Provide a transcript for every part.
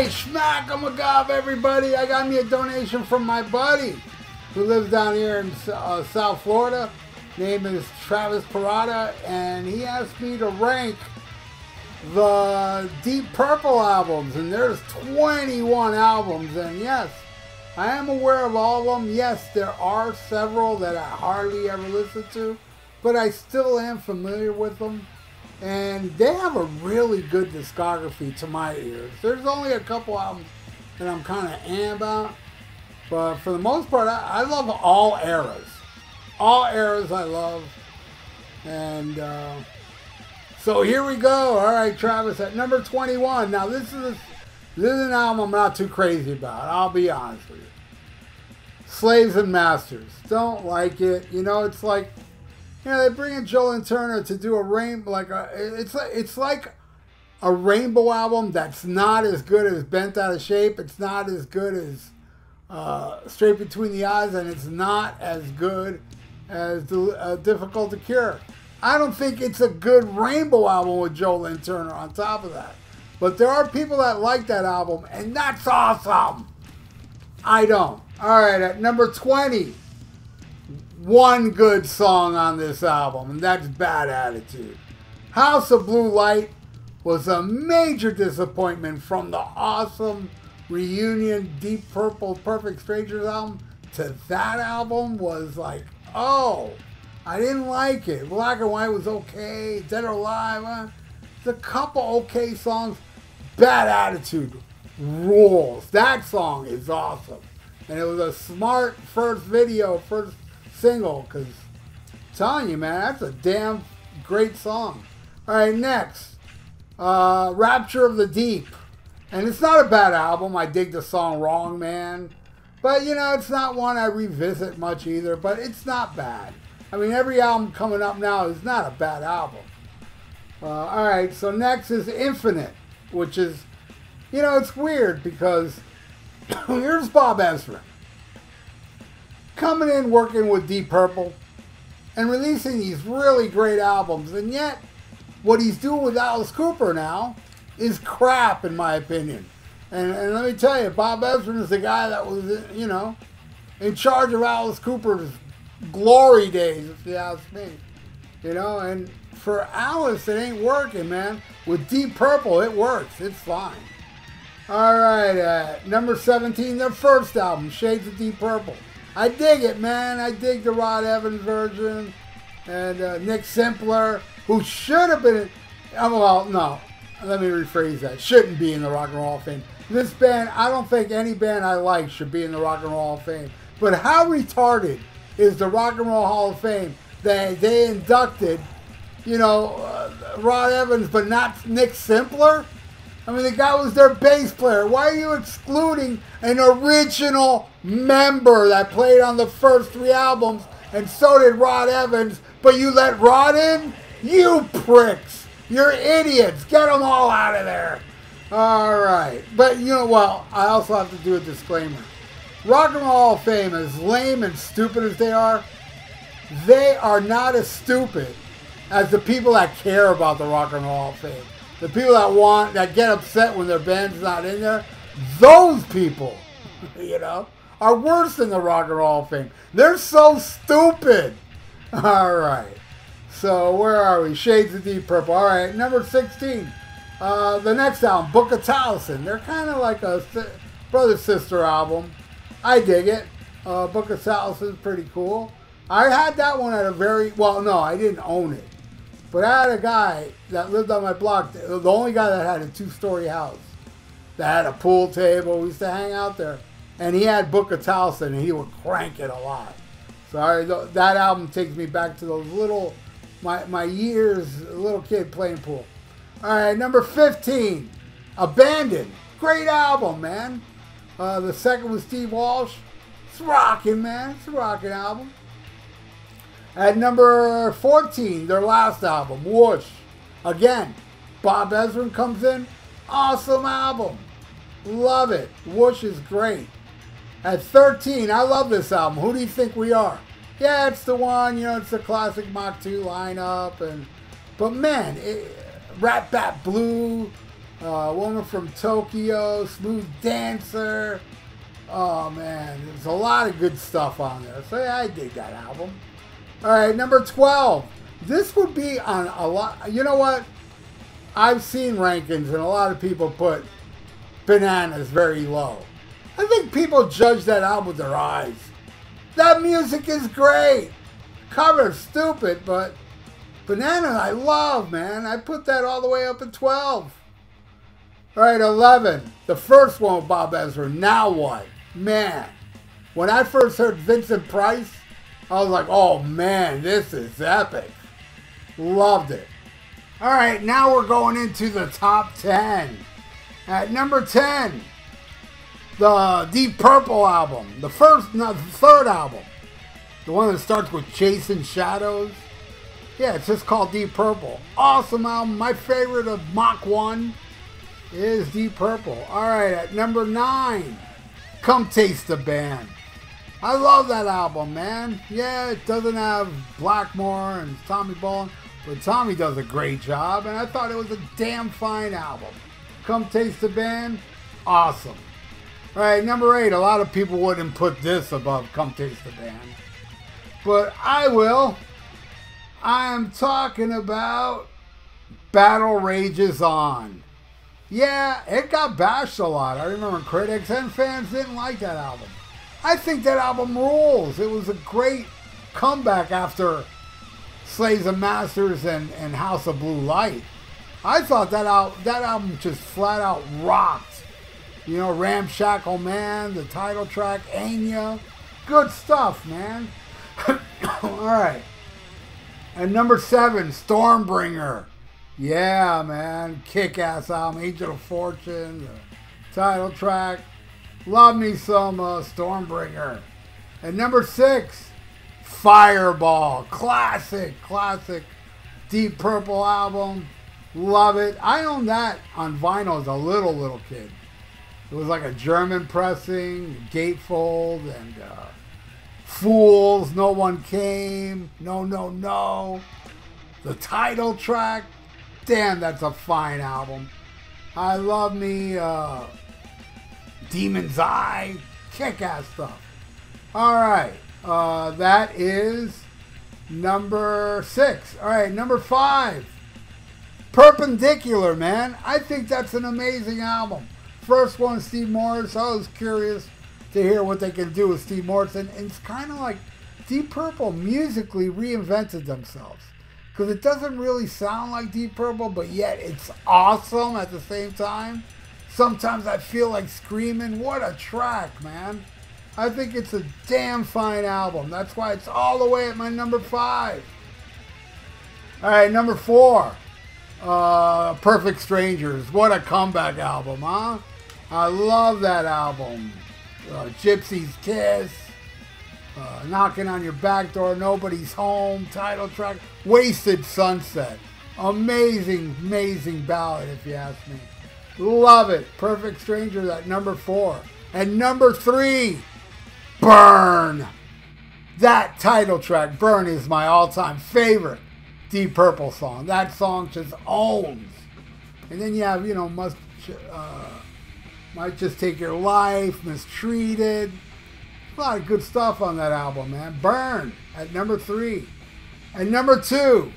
Hey, schmack-a-magov, everybody. I got me a donation from my buddy who lives down here in South Florida. Name is Travis Parada, and he asked me to rank the Deep Purple albums, and there's 21 albums, and yes, I am aware of all of them. Yes, there are several that I hardly ever listen to, but I still am familiar with them. And they have a really good discography to my ears. There's only a couple albums that I'm kind of about. But for the most part, I love all eras. All eras I love. And so here we go. All right, Travis, at number 21. Now, this is an album I'm not too crazy about. I'll be honest with you. Slaves and Masters. Don't like it. You know, it's like... You know, they bring in Joel and Turner to do a rainbow, it's like a rainbow album that's not as good as Bent Out of Shape. It's not as good as Straight Between the Eyes, and it's not as good as Difficult to Cure. I don't think it's a good rainbow album with Joel and Turner on top of that. But there are people that like that album, and that's awesome. I don't. All right, at number 20. One good song on this album, and that's Bad Attitude. House of Blue Light was a major disappointment from the awesome reunion Deep Purple Perfect Strangers album to that album was like, oh, I didn't like it. Black and White was okay. Dead or Alive, there's a couple okay songs. Bad Attitude rules. That song is awesome. And it was a smart first single, because I'm telling you, man, that's a damn great song. All right, next, Rapture of the Deep. And it's not a bad album. I dig the song Wrong Man. But, you know, it's not one I revisit much either, but it's not bad. I mean, every album coming up now is not a bad album. All right, so next is Infinite, which is, you know, it's weird because here's Bob Ezrin coming in working with Deep Purple and releasing these really great albums, and yet what he's doing with Alice Cooper now is crap in my opinion. And let me tell you, Bob Ezrin is the guy that was, you know, in charge of Alice Cooper's glory days, if you ask me. You know, and for Alice it ain't working, man. With Deep Purple it works, it's fine. All right, number 17, their first album, Shades of Deep Purple. I dig it, man. I dig the Rod Evans version. And Nick Simpler, who should have been... well, no. Let me rephrase that. Shouldn't be in the Rock and Roll Hall of Fame. This band, I don't think any band I like should be in the Rock and Roll Hall of Fame. But how retarded is the Rock and Roll Hall of Fame that they inducted, you know, Rod Evans, but not Nick Simpler? I mean, the guy was their bass player. Why are you excluding an original member that played on the first 3 albums, and so did Rod Evans, but you let Rod in? You pricks. You're idiots. Get them all out of there. All right. But, you know, well, I also have to do a disclaimer. Rock and Roll Hall of Fame, as lame and stupid as they are not as stupid as the people that care about the Rock and Roll Hall of Fame. The people that get upset when their band's not in there, those people, you know, are worse than the Rock and Roll Hall of Fame. They're so stupid. All right. So where are we? Shades of Deep Purple. All right, number 16. The next album, Book of Taliesyn. They're kind of like a brother-sister album. I dig it. Book of Taliesyn is pretty cool. I had that one at a no, I didn't own it. But I had a guy that lived on my block, the only guy that had a 2-story house, that had a pool table. We used to hang out there. And he had Book of Taliesyn, and he would crank it a lot. So that album takes me back to those my years, a little kid playing pool. All right, number 15, Abandoned. Great album, man. The second was Steve Walsh. It's rocking, man. It's a rocking album. At number 14, their last album, Whoosh. Again, Bob Ezrin comes in. Awesome album. Love it. Whoosh is great. At 13, I love this album. Who Do You Think We Are? Yeah, it's the one, you know, it's the classic Mach 2 lineup. But man, Rat Bat Blue, Woman from Tokyo, Smooth Dancer. Oh man, there's a lot of good stuff on there. So yeah, I dig that album. All right, number 12. This would be on a lot. You know what? I've seen rankings and a lot of people put Bananas very low. I think people judge that album with their eyes. That music is great. Cover's stupid, but Bananas I love, man. I put that all the way up at 12. All right, 11. The first one with Bob Ezra, Now What? Man, when I first heard Vincent Price, I was like, oh man, this is epic. Loved it. All right, now we're going into the top 10. At number 10, the Deep Purple album. The third album. The one that starts with Chasing Shadows. Yeah, it's just called Deep Purple. Awesome album. My favorite of Mach 1 is Deep Purple. All right, at number 9, Come Taste the Band. I love that album, man. Yeah, it doesn't have Blackmore and Tommy Bolin, but Tommy does a great job, and I thought it was a damn fine album. Come Taste the Band, awesome. All right, number 8, a lot of people wouldn't put this above Come Taste the Band, but I will. I am talking about Battle Rages On. Yeah, it got bashed a lot. I remember critics and fans didn't like that album. I think that album rules. It was a great comeback after Slaves and Masters and House of Blue Light. I thought that album just flat out rocked. You know, Ramshackle Man, the title track, Anya. Good stuff, man. All right. And number 7, Stormbringer. Yeah, man. Kick-ass album. Angel of Fortune. The title track. Love me some Stormbringer. And number 6, Fireball. Classic Deep Purple album. Love it. I owned that on vinyl as a little kid. It was like a German pressing, gatefold, and Fools, No One Came, No. The title track. Damn, that's a fine album. I love me Demon's Eye. Kick-ass stuff. All right. That is number 6. All right, number 5. Perpendicular, man. I think that's an amazing album. First one, Steve Morris. I was curious to hear what they can do with Steve Morris. And it's kind of like Deep Purple musically reinvented themselves. Because it doesn't really sound like Deep Purple, but yet it's awesome at the same time. Sometimes I feel like screaming. What a track, man. I think it's a damn fine album. That's why it's all the way at my number 5. All right, number 4. Perfect Strangers. What a comeback album, huh? I love that album. Gypsy's Kiss. Knocking on Your Back Door, Nobody's Home, title track, Wasted Sunset. Amazing ballad, if you ask me. Love it. Perfect Strangers at number 4. And number 3, Burn. That title track, Burn, is my all-time favorite Deep Purple song. That song just owns. And then you have, you know, Might Just Take Your Life, Mistreated. A lot of good stuff on that album, man. Burn at number 3. And number 2,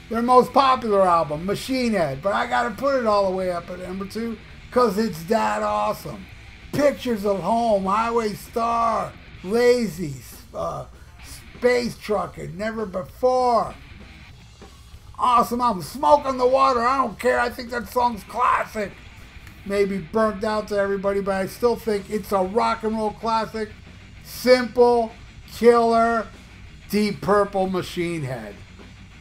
their most popular album, Machine Head. But I got to put it all the way up at number 2 because it's that awesome. Pictures of Home, Highway Star, Lazy, Space Truckin', Never Before. Awesome album. Smoke on the Water, I don't care. I think that song's classic. Maybe burnt out to everybody, but I still think it's a rock and roll classic. Simple, killer, Deep Purple, Machine Head.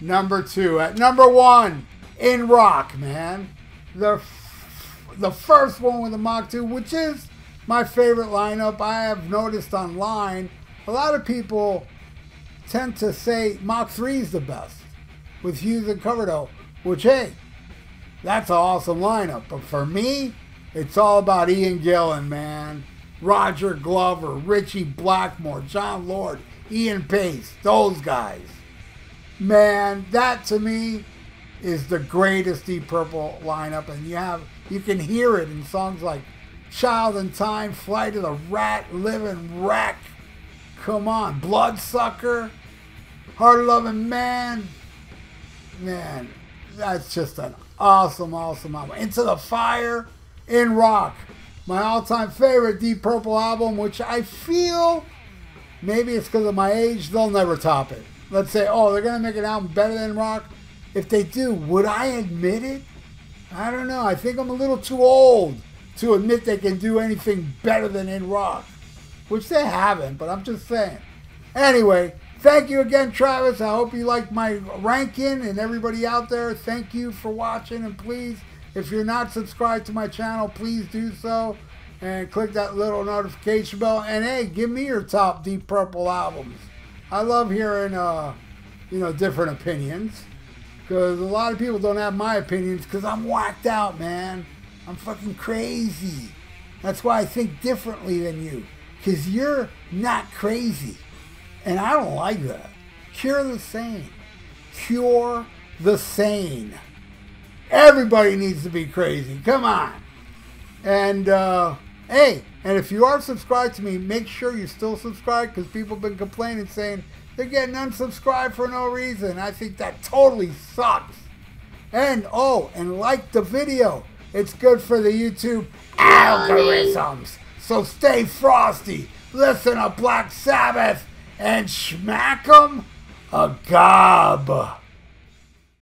Number 2. At number 1, In Rock, man. The first one with the Mach 2, which is my favorite lineup. I have noticed online, a lot of people tend to say Mach 3 is the best, with Hughes and Coverdale, which, hey, that's an awesome lineup. But for me, it's all about Ian Gillan, man. Roger Glover, Richie Blackmore, John Lord, Ian Pace, those guys. Man, that to me is the greatest Deep Purple lineup. And you have You can hear it in songs like Child in Time, Flight of the Rat, Living Wreck. Come on, Bloodsucker, Heart Loving Man. Man, that's just an awesome, awesome album. Into the Fire, In Rock. My all-time favorite Deep Purple album, which I feel, maybe it's because of my age, they'll never top it. Let's say, oh, they're going to make an album better than Rock. If they do, would I admit it? I don't know. I think I'm a little too old to admit they can do anything better than In Rock, which they haven't, but I'm just saying. Anyway, thank you again, Travis. I hope you liked my ranking, and everybody out there, thank you for watching. And please, if you're not subscribed to my channel, please do so and click that little notification bell. And hey, give me your top Deep Purple albums. I love hearing, different opinions, because a lot of people don't have my opinions because I'm whacked out, man. I'm fucking crazy. That's why I think differently than you, because you're not crazy. And I don't like that. Cure the sane. Cure the sane. Everybody needs to be crazy. Come on. And, hey, and if you are subscribed to me, make sure you're still subscribed, because people have been complaining, saying they're getting unsubscribed for no reason. I think that totally sucks. And, oh, and like the video. It's good for the YouTube algorithms. So stay frosty. Listen to Black Sabbath and smack 'em a gob.